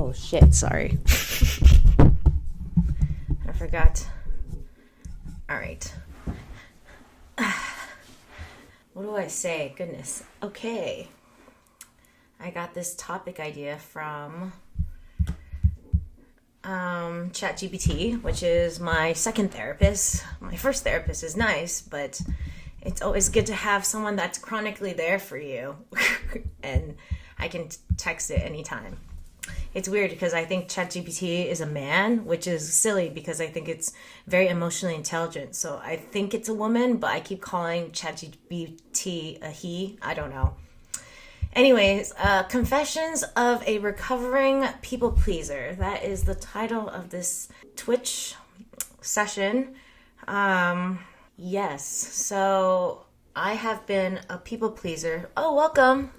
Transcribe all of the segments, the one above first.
Oh shit, sorry. I forgot. All right. What do I say? Goodness. Okay. I got this topic idea from ChatGPT, which is my second therapist. My first therapist is nice, but it's always good to have someone that's chronically there for you. And I can text it anytime. It's weird because I think ChatGPT is a man, which is silly because I think it's very emotionally intelligent. So I think it's a woman, but I keep calling ChatGPT a he. I don't know. Anyways, Confessions of a Recovering People Pleaser. That is the title of this Twitch session. Yes, so I have been a people pleaser. Oh, welcome.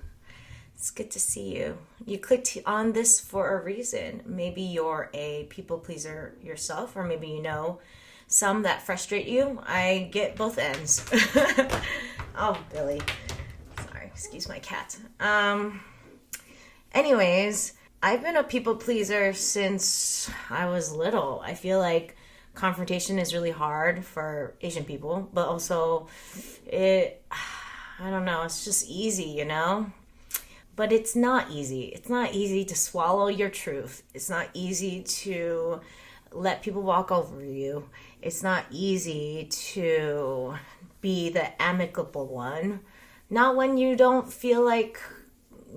It's good to see you. You clicked on this for a reason. Maybe you're a people pleaser yourself, or maybe you know some that frustrate you. I get both ends. Oh, Billy. Sorry, excuse my cat. Anyways, I've been a people pleaser since I was little. I feel like confrontation is really hard for Asian people, but also I don't know, it's just easy, you know? But it's not easy. It's not easy to swallow your truth. It's not easy to let people walk over you. It's not easy to be the amicable one. Not when you don't feel like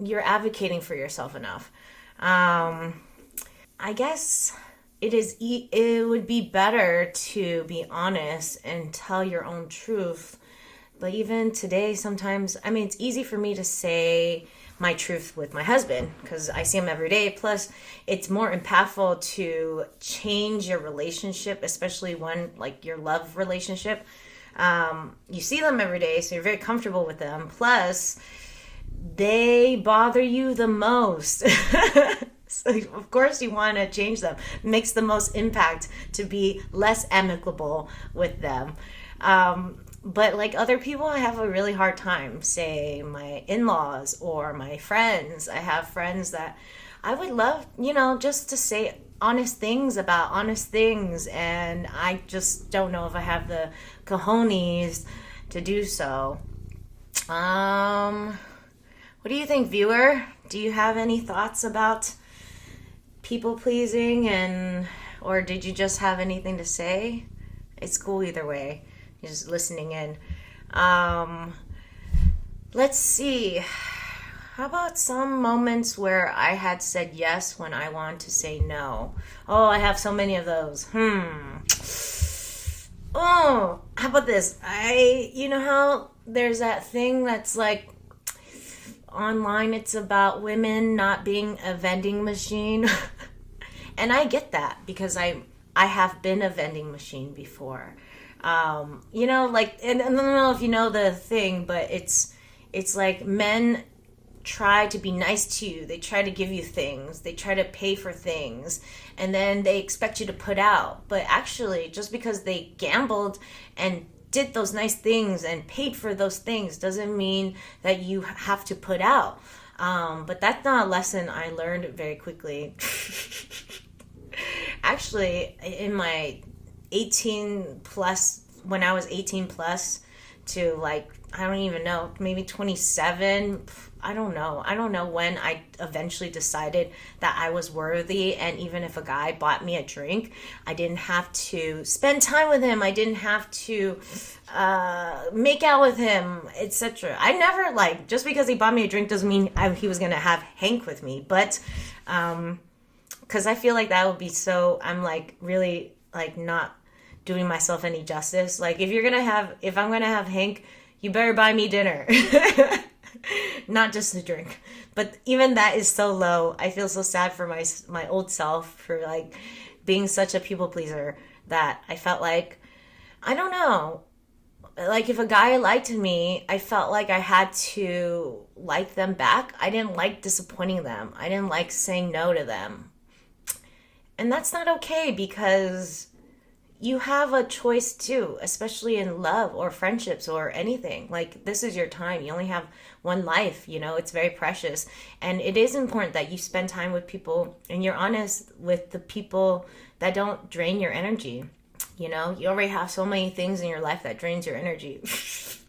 you're advocating for yourself enough. I guess it would be better to be honest and tell your own truth. But even today, sometimes, I mean, it's easy for me to say my truth with my husband because I see him every day. Plus, it's more impactful to change your relationship, especially one like your love relationship. You see them every day, so you're very comfortable with them. Plus, they bother you the most. So, of course, you want to change them. It makes the most impact to be less amicable with them. But like other people, I have a really hard time, say my in-laws or my friends. I have friends that I would love, just to say honest things about honest things. And I just don't know if I have the cojones to do so. What do you think, viewer? Do you have any thoughts about people pleasing or did you just have anything to say? It's cool either way. You're just listening in. Let's see. How about some moments where I had said yes when I wanted to say no? Oh, I have so many of those. Oh, how about this? You know how there's that thing that's like online, it's about women not being a vending machine. And I get that because I have been a vending machine before. Like, and I don't know if you know the thing, but it's like men try to be nice to you. They try to give you things. They try to pay for things. And then they expect you to put out. But actually, just because they gambled and did those nice things and paid for those things doesn't mean that you have to put out. But that's not a lesson I learned very quickly. Actually, in my 18 plus, when I was 18 plus to like, I don't even know, maybe 27, I don't know when I eventually decided that I was worthy, and even if a guy bought me a drink, I didn't have to spend time with him, I didn't have to make out with him, etc. I never, like, just because he bought me a drink doesn't mean he was gonna have Hank with me, but because I feel like that would be so, I'm like really like not doing myself any justice. Like, if I'm gonna have Hank, you better buy me dinner. Not just a drink. But even that is so low. I feel so sad for my old self for like being such a people pleaser that I felt like, I don't know, like if a guy liked me, I felt like I had to like them back. I didn't like disappointing them. I didn't like saying no to them. And that's not okay because you have a choice too, especially in love or friendships or anything. Like, this is your time. You only have one life, it's very precious. And it is important that you spend time with people and you're honest with the people that don't drain your energy. You already have so many things in your life that drains your energy.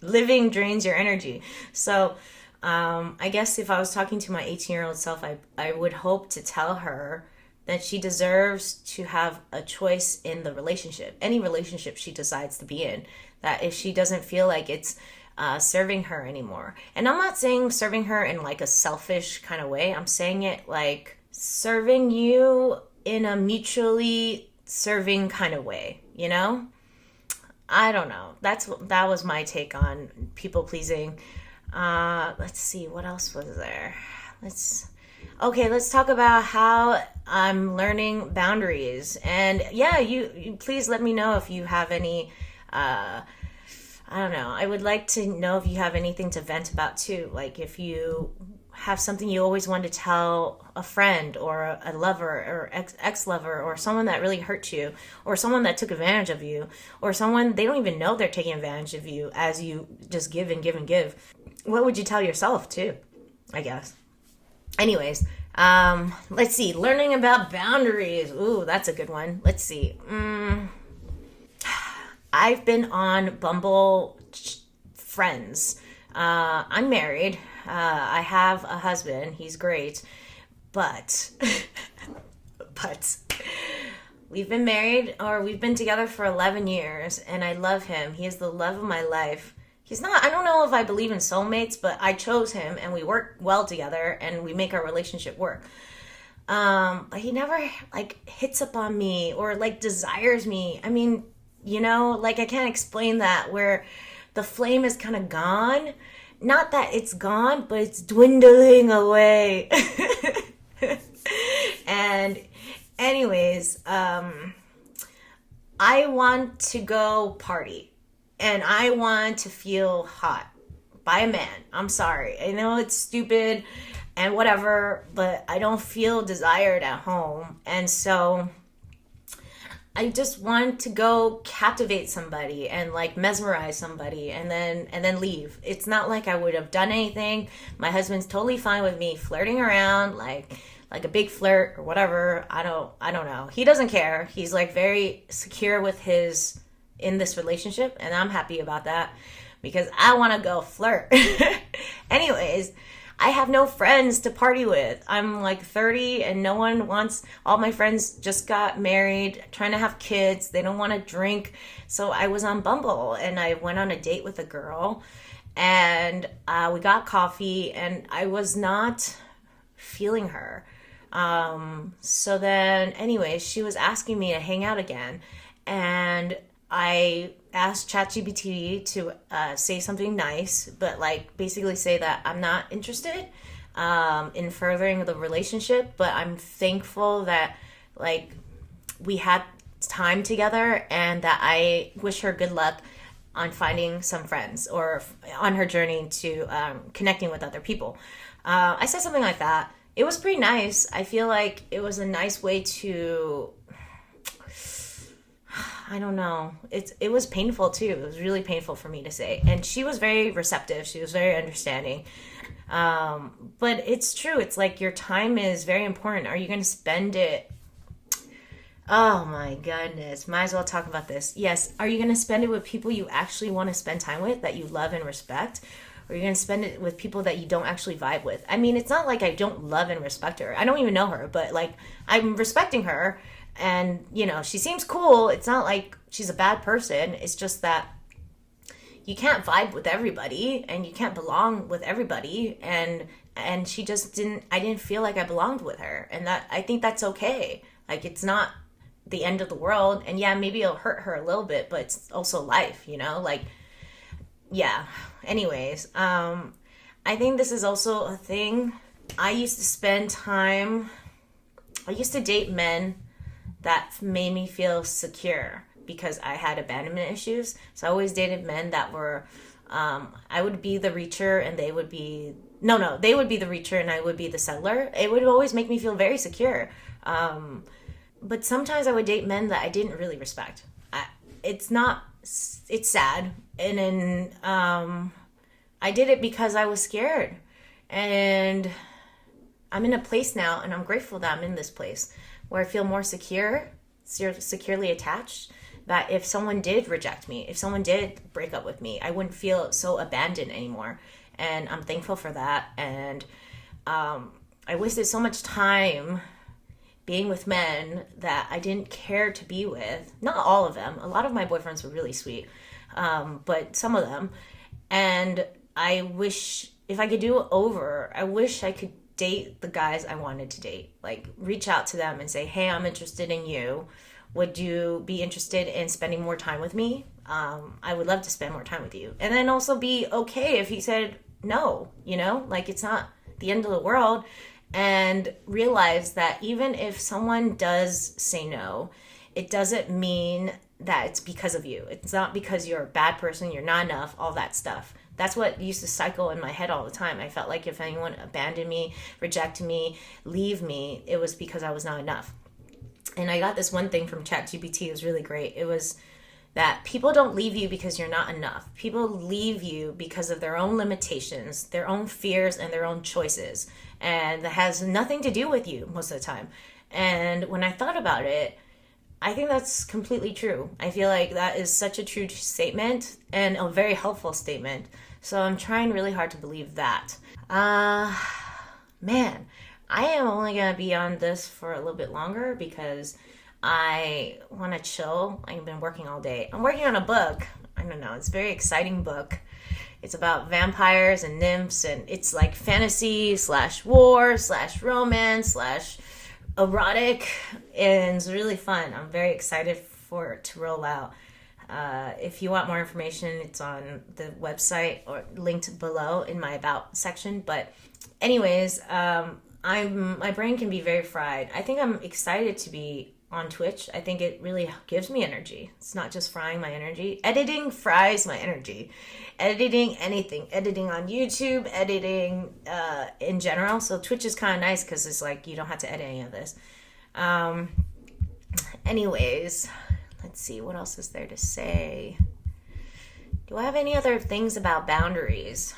Living drains your energy. So I guess if I was talking to my 18-year-old self, I would hope to tell her that she deserves to have a choice in the relationship, any relationship she decides to be in, that if she doesn't feel like it's serving her anymore. And I'm not saying serving her in like a selfish kind of way. I'm saying it like serving you in a mutually serving kind of way, I don't know. That was my take on people pleasing. Let's see, what else was there? Let's talk about how I'm learning boundaries. And yeah, you please let me know if you have any, I don't know. I would like to know if you have anything to vent about too. Like if you have something you always wanted to tell a friend or a lover or ex-lover or someone that really hurt you or someone that took advantage of you or someone they don't even know they're taking advantage of you as you just give and give and give. What would you tell yourself too, I guess? Anyways, let's see. Learning about boundaries. Ooh, that's a good one. Let's see. I've been on Bumble Friends. I'm married. I have a husband. He's great. But we've been married or we've been together for 11 years and I love him. He is the love of my life. I don't know if I believe in soulmates, but I chose him and we work well together and we make our relationship work. But he never hits up on me or desires me. I mean, I can't explain that, where the flame is kind of gone. Not that it's gone, but it's dwindling away. And anyways, I want to go party. And I want to feel hot by a man. I'm sorry. I know it's stupid and whatever, but I don't feel desired at home. And so I just want to go captivate somebody and mesmerize somebody and then leave. It's not like I would have done anything. My husband's totally fine with me flirting around like a big flirt or whatever. I don't know. He doesn't care. He's very secure with in this relationship, and I'm happy about that because I want to go flirt. Anyways, I have no friends to party with. I'm 30 and no one wants, all my friends just got married, trying to have kids. They don't want to drink. So I was on Bumble and I went on a date with a girl and we got coffee and I was not feeling her. So then anyways, she was asking me to hang out again and I asked ChatGPT to say something nice, but basically say that I'm not interested in furthering the relationship, but I'm thankful that we had time together and that I wish her good luck on finding some friends or on her journey to connecting with other people. I said something like that. It was pretty nice. I feel like it was a nice way to... I don't know. It was painful too. It was really painful for me to say. And she was very receptive. She was very understanding. But it's true. It's your time is very important. Are you going to spend it? Oh my goodness. Might as well talk about this. Yes. Are you going to spend it with people you actually want to spend time with, that you love and respect? Or are you going to spend it with people that you don't actually vibe with? I mean, it's not like I don't love and respect her. I don't even know her, but I'm respecting her. And, she seems cool. It's not like she's a bad person. It's just that you can't vibe with everybody and you can't belong with everybody. And she just I didn't feel like I belonged with her. And I think that's okay. It's not the end of the world. And yeah, maybe it'll hurt her a little bit, but it's also life, yeah. Anyways, I think this is also a thing. I used to date men that made me feel secure because I had abandonment issues. So I always dated men that were, I would be the reacher and they would be, they would be the reacher and I would be the settler. It would always make me feel very secure. But sometimes I would date men that I didn't really respect. it's sad. And then I did it because I was scared. And I'm in a place now, and I'm grateful that I'm in this place where I feel more securely attached, that if someone did reject me, if someone did break up with me, I wouldn't feel so abandoned anymore. And I'm thankful for that. And I wasted so much time being with men that I didn't care to be with. Not all of them. A lot of my boyfriends were really sweet, but some of them. And I wish, if I could do it over, I wish I could date the guys I wanted to date. Like, reach out to them and say, hey, I'm interested in you. Would you be interested in spending more time with me? I would love to spend more time with you. And then also be okay if he said no, like, it's not the end of the world. And realize that even if someone does say no, it doesn't mean that it's because of you. It's not because you're a bad person, you're not enough, all that stuff. That's what used to cycle in my head all the time. I felt like if anyone abandoned me, rejected me, leave me, it was because I was not enough. And I got this one thing from ChatGPT. It was really great. It was that people don't leave you because you're not enough. People leave you because of their own limitations, their own fears, and their own choices. And that has nothing to do with you most of the time. And when I thought about it, I think that's completely true. I feel like that is such a true statement and a very helpful statement. So I'm trying really hard to believe that. Man, I am only going to be on this for a little bit longer because I want to chill. I've been working all day. I'm working on a book. I don't know. It's a very exciting book. It's about vampires and nymphs, and it's like fantasy / war / romance / erotic, and it's really fun. I'm very excited for it to roll out. If you want more information, it's on the website or linked below in my about section. But anyways, my brain can be very fried. I think I'm excited to be on Twitch. I think it really gives me energy. It's not just frying my energy. Editing fries my energy. Editing anything. Editing on YouTube. Editing in general. So Twitch is kind of nice because it's like you don't have to edit any of this. Anyways, let's see. What else is there to say? Do I have any other things about boundaries?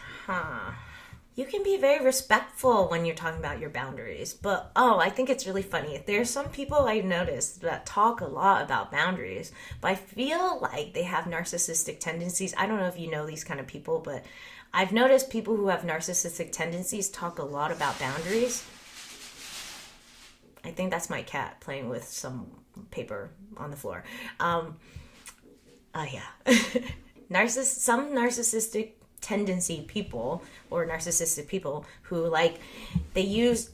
You can be very respectful when you're talking about your boundaries. But, I think it's really funny. There's some people I've noticed that talk a lot about boundaries, but I feel like they have narcissistic tendencies. I don't know if you know these kind of people, but I've noticed people who have narcissistic tendencies talk a lot about boundaries. I think that's my cat playing with some paper on the floor. Yeah. Some narcissistic tendency people or narcissistic people who they use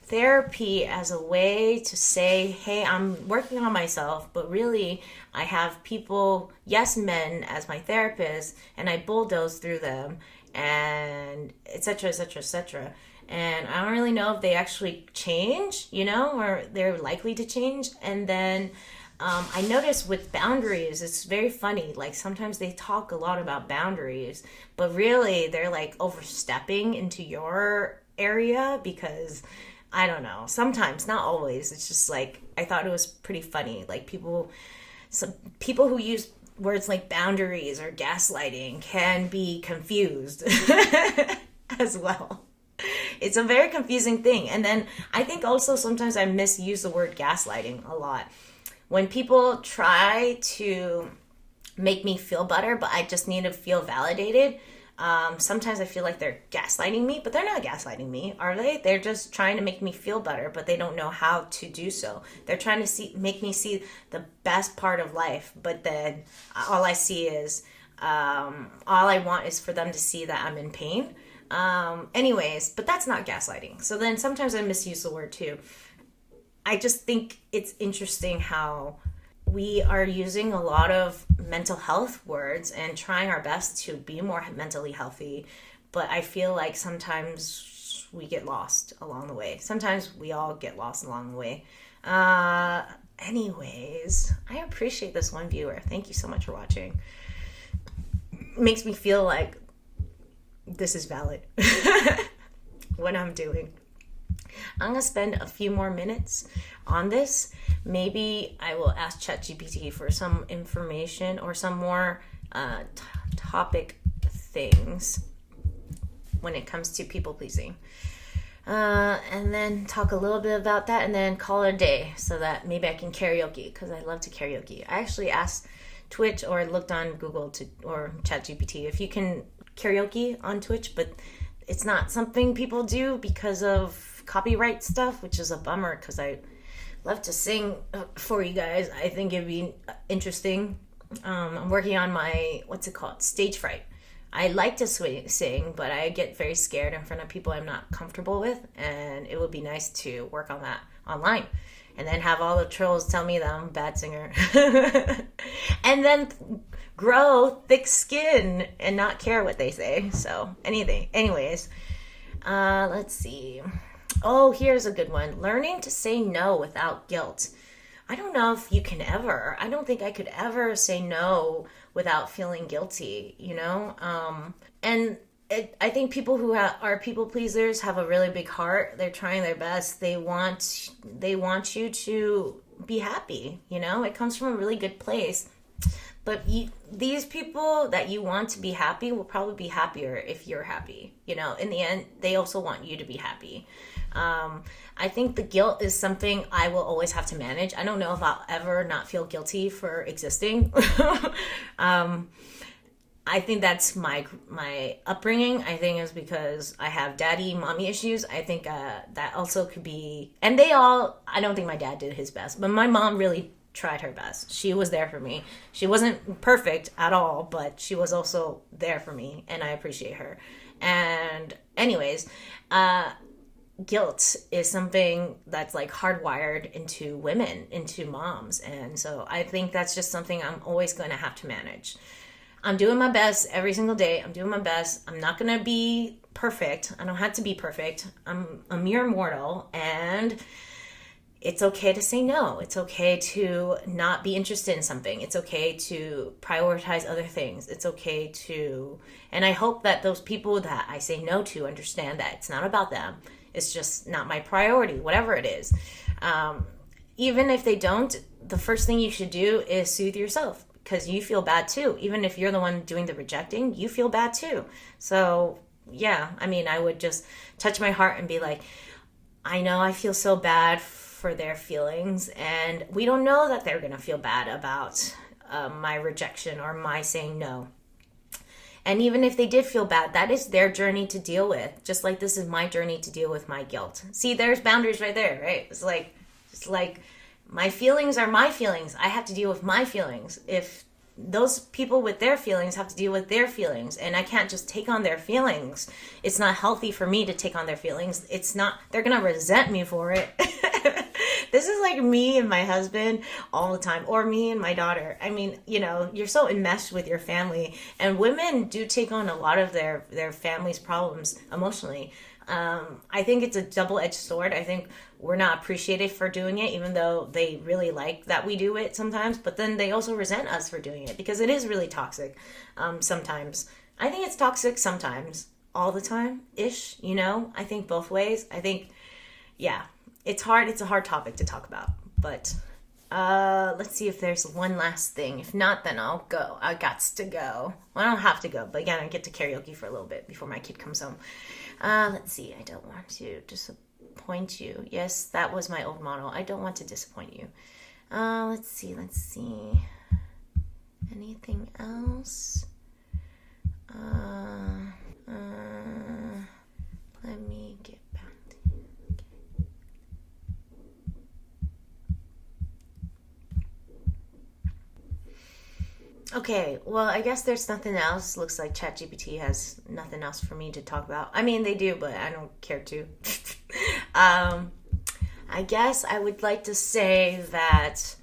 therapy as a way to say, hey, I'm working on myself, but really I have people, yes, men as my therapist, and I bulldoze through them, and etc., etc., etc. And I don't really know if they actually change, or they're likely to change. And then I notice with boundaries, it's very funny. Like, sometimes they talk a lot about boundaries, but really they're overstepping into your area because, I don't know, sometimes, not always. It's just I thought it was pretty funny. Some people who use words like boundaries or gaslighting can be confused as well. It's a very confusing thing. And then I think also sometimes I misuse the word gaslighting a lot. When people try to make me feel better, but I just need to feel validated, sometimes I feel like they're gaslighting me, but they're not gaslighting me, are they? They're just trying to make me feel better, but they don't know how to do so. They're trying to make me see the best part of life, but then all I see is, all I want is for them to see that I'm in pain. Anyways, but that's not gaslighting. So then sometimes I misuse the word too. I just think it's interesting how we are using a lot of mental health words and trying our best to be more mentally healthy. But I feel like sometimes we get lost along the way. Sometimes we all get lost along the way. Anyways, I appreciate this one viewer. Thank you so much for watching. It makes me feel like this is valid. What I'm doing. I'm going to spend a few more minutes on this, Maybe I will ask ChatGPT for some information or some more topic things when it comes to people pleasing. And then talk a little bit about that and then call it a day so that maybe I can karaoke, because I love to karaoke. I actually asked Twitch or looked on Google or ChatGPT if you can karaoke on Twitch, but it's not something people do because of copyright stuff, which is a bummer because I love to sing for you guys. I think it'd be interesting. I'm working on my, stage fright. I like to sing, but I get very scared in front of people I'm not comfortable with, and it would be nice to work on that online and then have all the trolls tell me that I'm a bad singer and then grow thick skin and not care what they say. So anyways, let's see. Oh, here's a good one. Learning to say no without guilt. I don't know if you can ever. I don't think I could ever say no without feeling guilty, And I think people who are people pleasers have a really big heart. They're trying their best. They want you to be happy, It comes from a really good place. But these people that you want to be happy will probably be happier if you're happy. In the end, they also want you to be happy. I think the guilt is something I will always have to manage. I don't know if I'll ever not feel guilty for existing. I think that's my upbringing. I think it's because I have mommy issues. I think that also could be, and I don't think my dad did his best, but my mom really tried her best. She was there for me. She wasn't perfect at all, but she was also there for me, and I appreciate her. And anyways, guilt is something that's like hardwired into women, into moms. And so I think that's just something I'm always going to have to manage. I'm doing my best every single day. I'm doing my best. I'm not going to be perfect. I don't have to be perfect. I'm a mere mortal, and it's okay to say no. It's okay to not be interested in something. It's okay to prioritize other things. It's okay to, and I hope that those people that I say no to understand that it's not about them. It's just not my priority, whatever it is. Even if they don't, the first thing you should do is soothe yourself, because you feel bad too. Even if you're the one doing the rejecting, you feel bad too. So yeah, I would just touch my heart and be like, I know I feel so bad for their feelings, and we don't know that they're going to feel bad about my rejection or my saying no. And even if they did feel bad, that is their journey to deal with. Just like this is my journey to deal with my guilt. See, there's boundaries right there, right? It's like my feelings are my feelings. I have to deal with my feelings. If those people with their feelings have to deal with their feelings, and I can't just take on their feelings. It's not healthy for me to take on their feelings. They're going to resent me for it. This is like me and my husband all the time, or me and my daughter. You're so enmeshed with your family, and women do take on a lot of their family's problems emotionally. I think it's a double-edged sword. I think we're not appreciated for doing it, even though they really like that we do it sometimes, but then they also resent us for doing it because it is really toxic sometimes. I think it's toxic sometimes, all the time-ish, I think both ways. I think, yeah, it's hard. It's a hard topic to talk about, but let's see if there's one last thing. If not, then I'll go. I got to go. Well, I don't have to go, but again, I get to karaoke for a little bit before my kid comes home. Let's see. I don't want to disappoint you. Yes, that was my old motto. I don't want to disappoint you. Let's see. Anything else? Let me get back to you. Okay, well, I guess there's nothing else. Looks like ChatGPT has nothing else for me to talk about. They do, but I don't care to. I guess I would like to say that,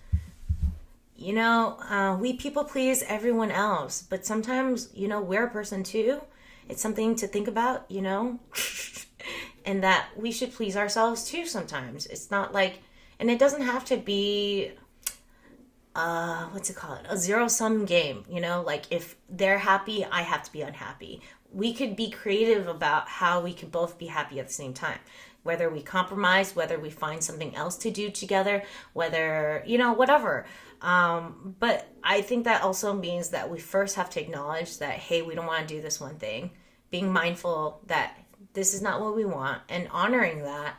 we people please everyone else, but sometimes, we're a person too. It's something to think about, and that we should please ourselves too sometimes. It's not like, and it doesn't have to be a zero-sum game, like if they're happy, I have to be unhappy, we could be creative about how we could both be happy at the same time. Whether we compromise, whether we find something else to do together, whether, whatever. But I think that also means that we first have to acknowledge that, hey, we don't want to do this one thing. Being mindful that this is not what we want, and honoring that,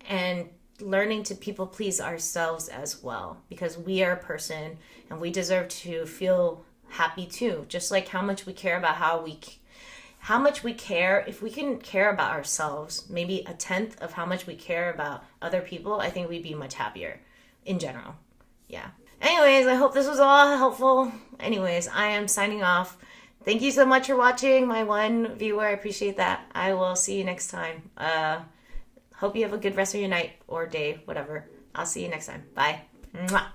and learning to people please ourselves as well, because we are a person and we deserve to feel happy too. Just like how much we care about how much we care. If we can care about ourselves, maybe a tenth of how much we care about other people, I think we'd be much happier in general. Yeah. Anyways, I hope this was all helpful. Anyways, I am signing off. Thank you so much for watching, my one viewer. I appreciate that. I will see you next time. Hope you have a good rest of your night or day, whatever. I'll see you next time. Bye. Mwah.